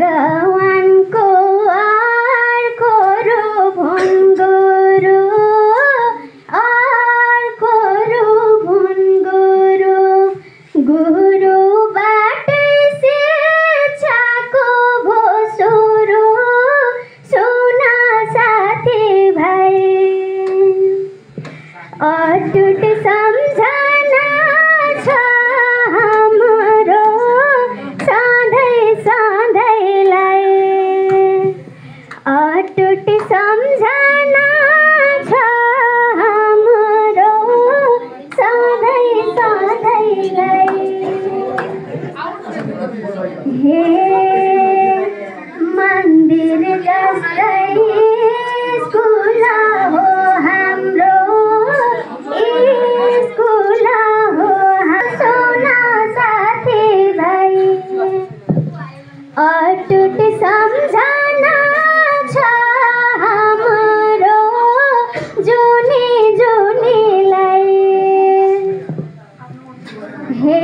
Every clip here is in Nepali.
भगवानको अर्को रूप हुन् गुरु, अर्को रूप हुन् गुरु। गुरुबाटै शिक्षाको भो सुरु, सुन साथी भाइ। अटुट सम्झना छ हाम्रो सधैँ सधैँलाई, अटुट सम्झना छ हाम्रो सधैँ सधैँलाई। हे मन्दिर जस्तै स्कुल हो हाम्रो, स्कुल हो सुन साथी भाइ। अटुट सम्झना छ हाम्रो जुनी जुनीलाई। हे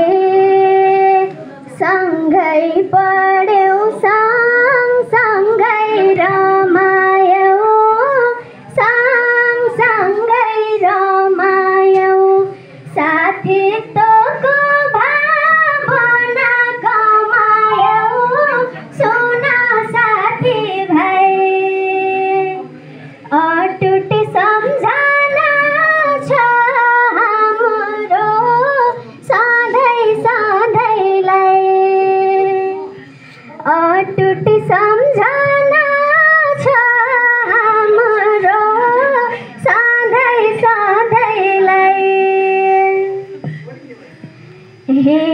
सँगै पढ्यौँ सँगसँगै रमायौँ, सँगसँगै रमायौँ। साथीत्वको भावना कमायौँ, सुन साथी भाइ। अटुट सम्झना छ हाम्रो सधैँ सधैँलाई, अटुट सम्झना छ हाम्रो सधैँ सधैँलाई। हे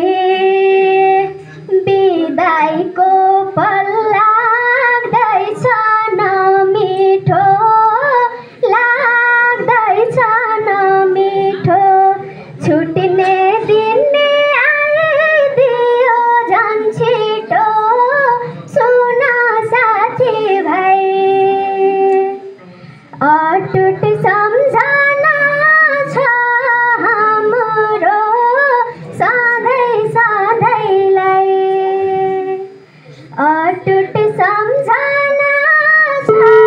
बिदाइको पल लाग्दैछ नमिठो, लाग्दैछ नमिठो। छुट्ने दिन आइदियो झन् छिटो, सुन साथी भाइ। अटुट सम्झना छ हाम्रो सधैँ सधैँलाई, अटुट सम्झना छ।